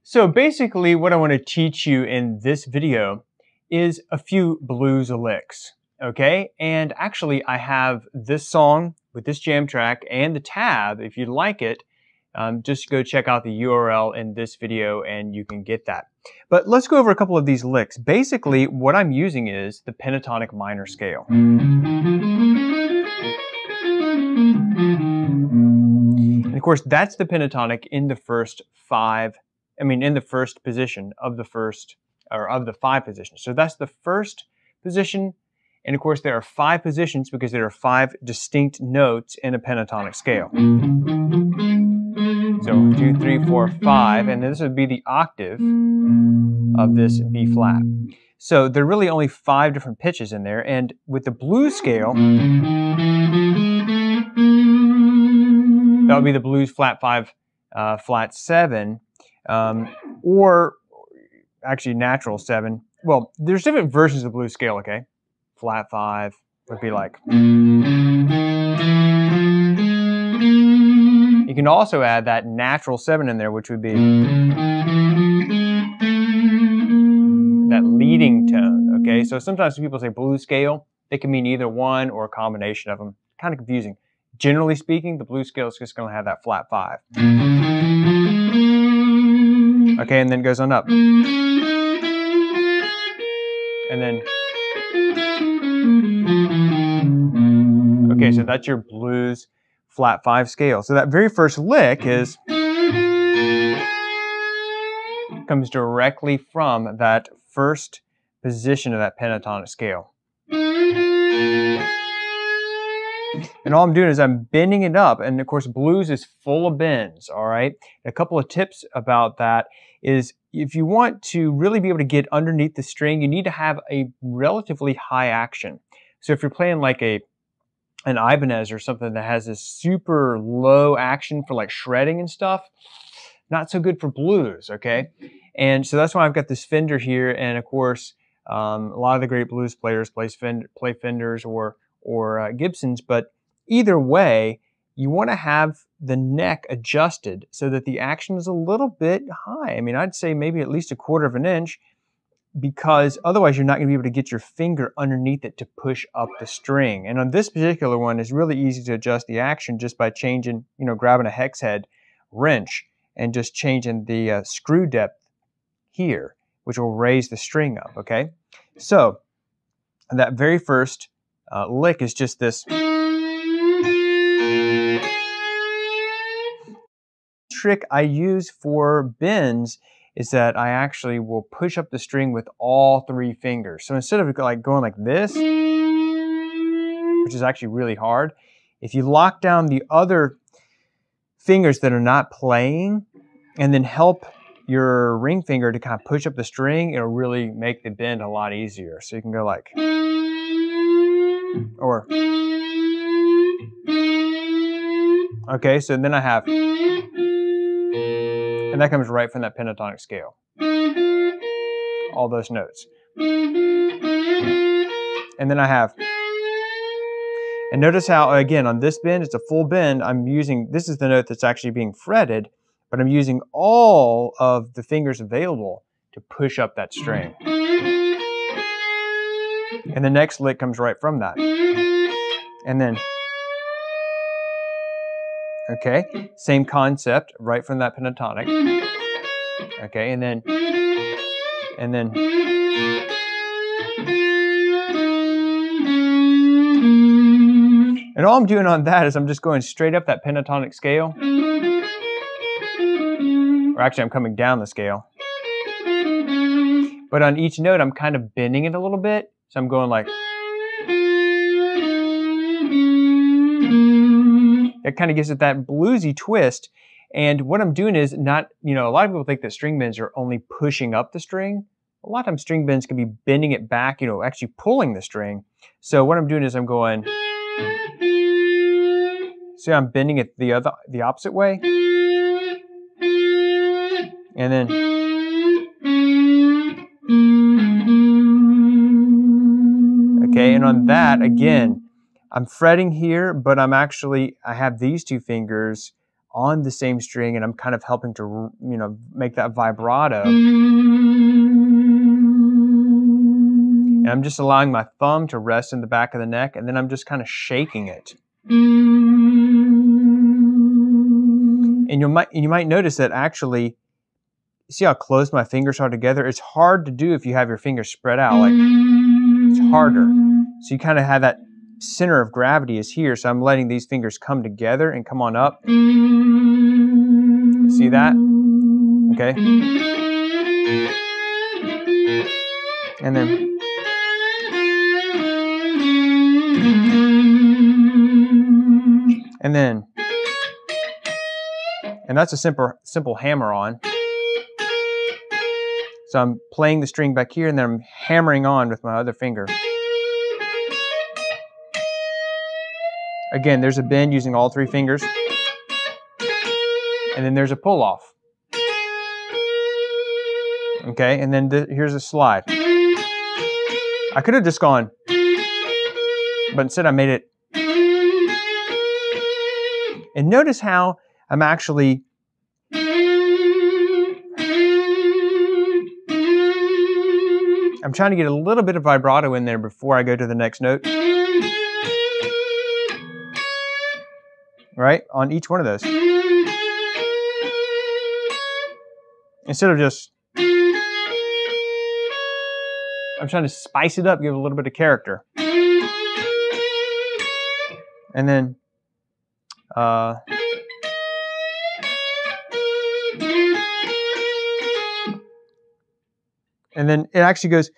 So basically what I want to teach you in this video is a few blues licks, okay? And actually I have this song with this jam track and the tab. If you'd like it, just go check out the URL in this video and you can get that. But let's go over a couple of these licks. Basically what I'm using is the pentatonic minor scale. And of course that's the pentatonic in the first in the first position of the five positions. So that's the first position. And of course, there are five positions because there are five distinct notes in a pentatonic scale. So 1, 2, 3, 4, 5, and this would be the octave of this B flat. So there are really only 5 different pitches in there. And with the blues scale, that would be the blues flat 5, flat 7. Or actually natural 7. Well, there's different versions of the blues scale, okay? Flat 5 would be like. You can also add that natural 7 in there, which would be that leading tone, okay? So sometimes when people say blues scale, they can mean either one or a combination of them. Kind of confusing. Generally speaking, the blues scale is just going to have that flat 5. Okay, and then it goes on up. And then, okay, so that's your blues flat 5 scale. So that very first lick comes directly from that first position of that pentatonic scale. And all I'm doing is I'm bending it up, and of course blues is full of bends, all right? A couple of tips about that is if you want to really be able to get underneath the string, you need to have a relatively high action. So if you're playing like an Ibanez or something that has this super low action for like shredding and stuff, not so good for blues, okay? And so that's why I've got this Fender here, and of course a lot of the great blues players play Fenders or Gibsons, but either way, you want to have the neck adjusted so that the action is a little bit high. I mean, I'd say maybe at least 1/4 of an inch, because otherwise you're not going to be able to get your finger underneath it to push up the string. And on this particular one, it's really easy to adjust the action just by changing, grabbing a hex head wrench and just changing the screw depth here, which will raise the string up, okay? So that very first lick is just this trick I use for bends is that I actually will push up the string with all 3 fingers. So instead of like going like this, which is actually really hard, if you lock down the other fingers that are not playing and then help your ring finger to kind of push up the string, it'll really make the bend a lot easier. So you can go like, or, okay, so then I have, and that comes right from that pentatonic scale. All those notes. And then I have, and notice how, again, on this bend, it's a full bend. This is the note that's actually being fretted, but I'm using all of the fingers available to push up that string. And the next lick comes right from that. And then, okay, same concept, right from that pentatonic. Okay, and then, and all I'm doing on that is I'm just going straight up that pentatonic scale. Or actually, I'm coming down the scale. But on each note, I'm kind of bending it a little bit. So I'm going like, it kind of gives it that bluesy twist. And what I'm doing is not, a lot of people think that string bends are only pushing up the string. A lot of times string bends can be bending it back, actually pulling the string. So what I'm doing is I'm going, see, I'm bending it the opposite way. And then, okay, and on that, again, I'm fretting here, but I have these 2 fingers on the same string, and I'm kind of helping to, you know, make that vibrato. And I'm just allowing my thumb to rest in the back of the neck, and then I'm just kind of shaking it. And you might notice that actually, see how close my fingers are together? It's hard to do if you have your fingers spread out. Like, it's harder. So you kind of have that center of gravity is here. So I'm letting these fingers come together and come on up. See that? Okay. And then. And then. And that's a simple hammer-on. So I'm playing the string back here, and then I'm hammering on with my other finger. Again, there's a bend using all 3 fingers. And then there's a pull-off. Okay, and then here's a slide. I could have just gone, but instead I made it. And notice how I'm actually trying to get a little bit of vibrato in there before I go to the next note. Right? On each one of those. Instead of just, I'm trying to spice it up, give it a little bit of character. And then, and then it actually goes.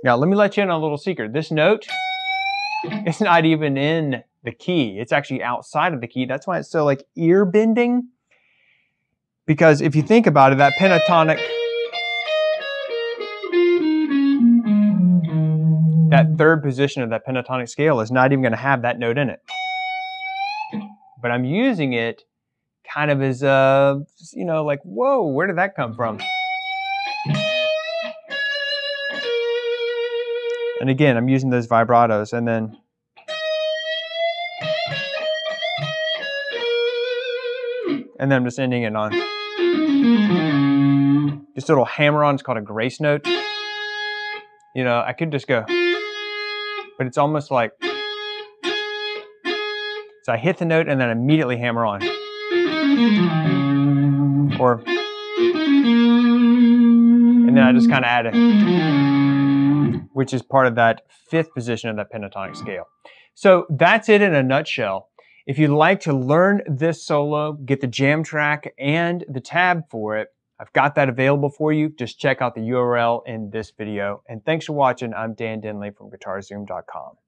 Now, let me let you in on a little secret. This note, it's not even in the key. It's actually outside of the key. That's why it's so like ear bending. Because if you think about it, that pentatonic, that third position of that pentatonic scale is not even going to have that note in it. But I'm using it kind of as a, you know, like, whoa, where did that come from? And again, I'm using those vibratos, and then I'm just ending it on this little hammer-on. It's called a grace note. You know, I could just go, but it's almost like, so I hit the note and then immediately hammer on. Or, and then I just kind of add it, which is part of that 5th position of that pentatonic scale. So that's it in a nutshell. If you'd like to learn this solo, get the jam track and the tab for it, I've got that available for you. Just check out the URL in this video. And thanks for watching. I'm Dan Denley from GuitarZoom.com.